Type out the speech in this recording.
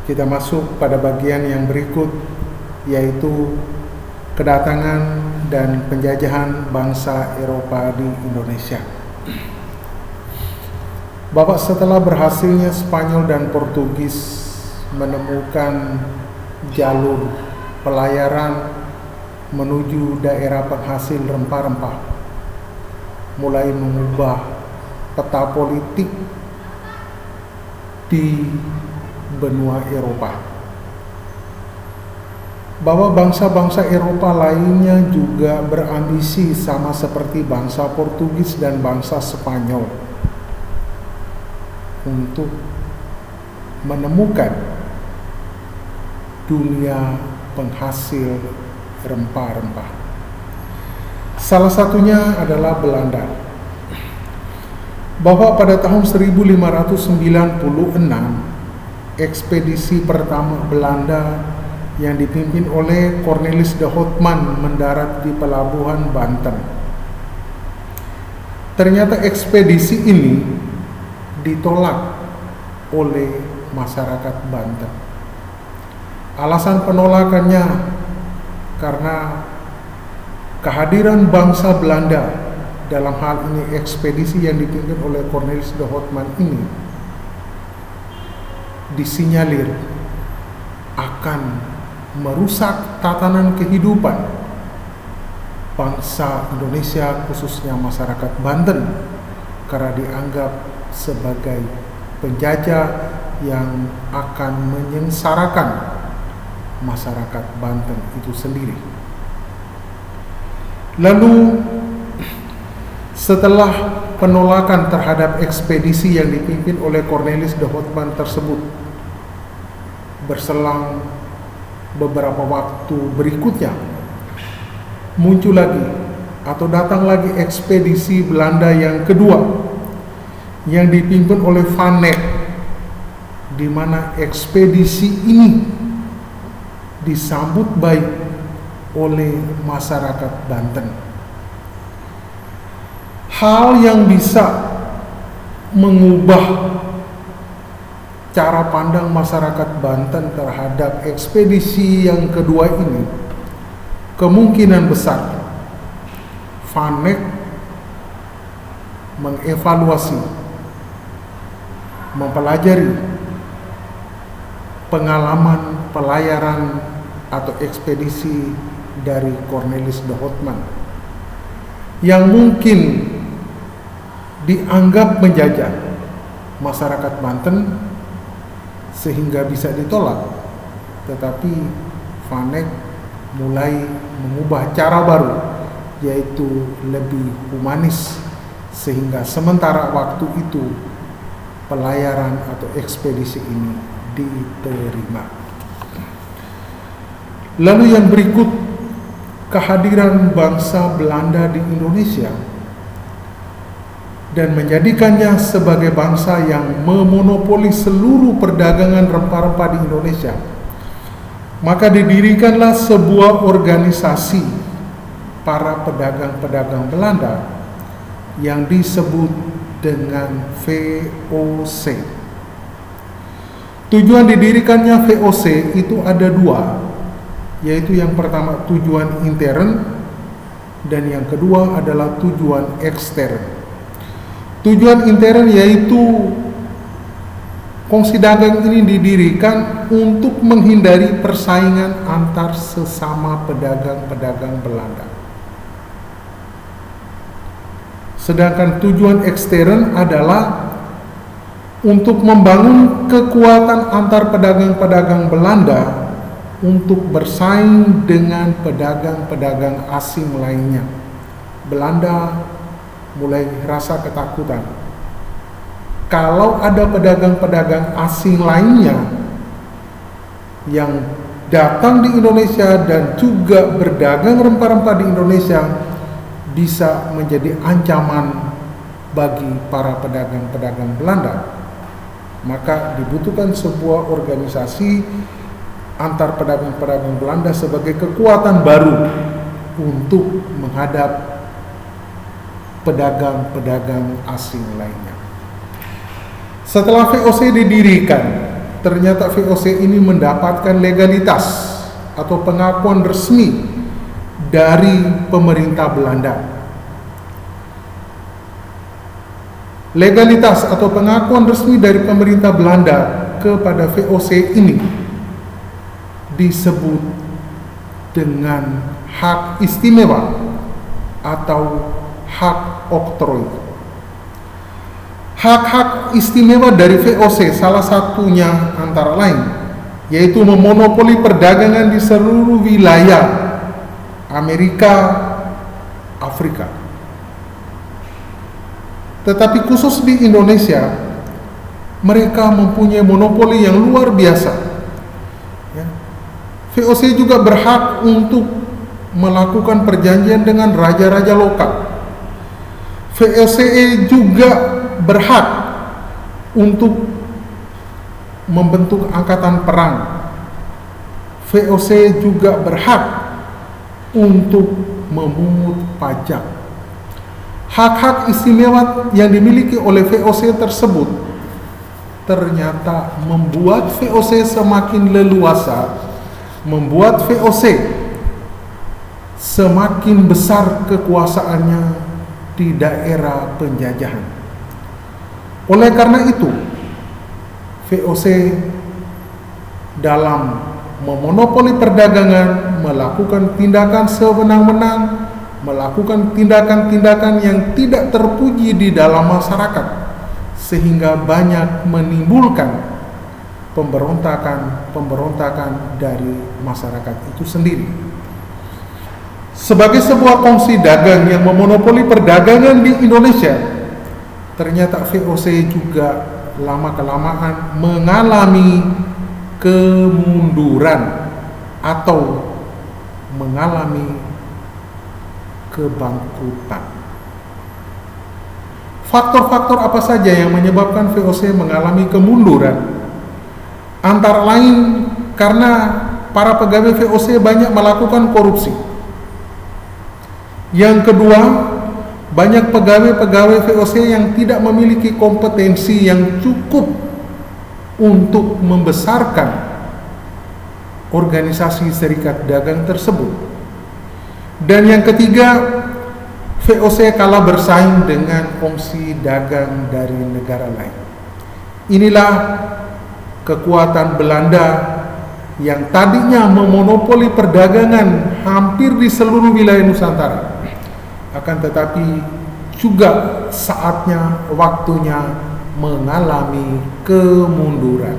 Kita masuk pada bagian yang berikut, yaitu kedatangan dan penjajahan bangsa Eropa di Indonesia. Bapak, setelah berhasilnya Spanyol dan Portugis menemukan jalur pelayaran menuju daerah penghasil rempah-rempah, mulai mengubah peta politik di benua Eropa, bahwa bangsa-bangsa Eropa lainnya juga berambisi sama seperti bangsa Portugis dan bangsa Spanyol untuk menemukan dunia penghasil rempah-rempah. Salah satunya adalah Belanda, bahwa pada tahun 1596 ekspedisi pertama Belanda yang dipimpin oleh Cornelis de Houtman mendarat di pelabuhan Banten. Ternyata ekspedisi ini ditolak oleh masyarakat Banten. Alasan penolakannya karena kehadiran bangsa Belanda, dalam hal ini ekspedisi yang dipimpin oleh Cornelis de Houtman ini, disinyalir akan merusak tatanan kehidupan bangsa Indonesia, khususnya masyarakat Banten, karena dianggap sebagai penjajah yang akan menyengsarakan masyarakat Banten itu sendiri. Lalu setelah penolakan terhadap ekspedisi yang dipimpin oleh Cornelis de Houtman tersebut, berselang beberapa waktu berikutnya muncul lagi atau datang lagi ekspedisi Belanda yang kedua yang dipimpin oleh Van Eyck, di mana ekspedisi ini disambut baik oleh masyarakat Banten. Hal yang bisa mengubah cara pandang masyarakat Banten terhadap ekspedisi yang kedua ini, kemungkinan besar Van Eyck mengevaluasi, mempelajari pengalaman pelayaran atau ekspedisi dari Cornelis de Houtman yang mungkin dianggap menjajah masyarakat Banten sehingga bisa ditolak, tetapi Van Eyck mulai mengubah cara baru, yaitu lebih humanis, sehingga sementara waktu itu pelayaran atau ekspedisi ini diterima. Lalu yang berikut, kehadiran bangsa Belanda di Indonesia dan menjadikannya sebagai bangsa yang memonopoli seluruh perdagangan rempah-rempah di Indonesia. Maka didirikanlah sebuah organisasi para pedagang-pedagang Belanda yang disebut dengan VOC. Tujuan didirikannya VOC itu ada dua, yaitu yang pertama tujuan intern dan yang kedua adalah tujuan ekstern. Tujuan intern yaitu kongsi dagang ini didirikan untuk menghindari persaingan antar sesama pedagang-pedagang Belanda. Sedangkan tujuan ekstern adalah untuk membangun kekuatan antar pedagang-pedagang Belanda untuk bersaing dengan pedagang-pedagang asing lainnya. Belanda mulai rasa ketakutan kalau ada pedagang-pedagang asing lainnya yang datang di Indonesia dan juga berdagang rempah-rempah di Indonesia, bisa menjadi ancaman bagi para pedagang-pedagang Belanda. Maka dibutuhkan sebuah organisasi antar pedagang-pedagang Belanda sebagai kekuatan baru untuk menghadap pedagang-pedagang asing lainnya. Setelah VOC didirikan, ternyata VOC ini mendapatkan legalitas atau pengakuan resmi dari pemerintah Belanda. Legalitas atau pengakuan resmi dari pemerintah Belanda kepada VOC ini disebut dengan hak istimewa atau hak oktroy. Hak-hak istimewa dari VOC salah satunya antara lain yaitu memonopoli perdagangan di seluruh wilayah Amerika, Afrika. Tetapi khusus di Indonesia, mereka mempunyai monopoli yang luar biasa. Ya. VOC juga berhak untuk melakukan perjanjian dengan raja-raja lokal. VOC juga berhak untuk membentuk angkatan perang. VOC juga berhak untuk memungut pajak. Hak-hak istimewa yang dimiliki oleh VOC tersebut ternyata membuat VOC semakin leluasa, membuat VOC semakin besar kekuasaannya di daerah penjajahan. Oleh karena itu, VOC dalam memonopoli perdagangan melakukan tindakan sewenang-wenang, melakukan tindakan-tindakan yang tidak terpuji di dalam masyarakat, sehingga banyak menimbulkan pemberontakan dari masyarakat itu sendiri. Sebagai sebuah kongsi dagang yang memonopoli perdagangan di Indonesia, ternyata VOC juga lama-kelamaan mengalami kemunduran atau mengalami kebangkrutan. Faktor-faktor apa saja yang menyebabkan VOC mengalami kemunduran? Antara lain karena para pegawai VOC banyak melakukan korupsi. Yang kedua, banyak pegawai-pegawai VOC yang tidak memiliki kompetensi yang cukup untuk membesarkan organisasi serikat dagang tersebut. Dan yang ketiga, VOC kalah bersaing dengan kongsi dagang dari negara lain. Inilah kekuatan Belanda yang tadinya memonopoli perdagangan hampir di seluruh wilayah Nusantara. Akan tetapi juga saatnya, waktunya mengalami kemunduran.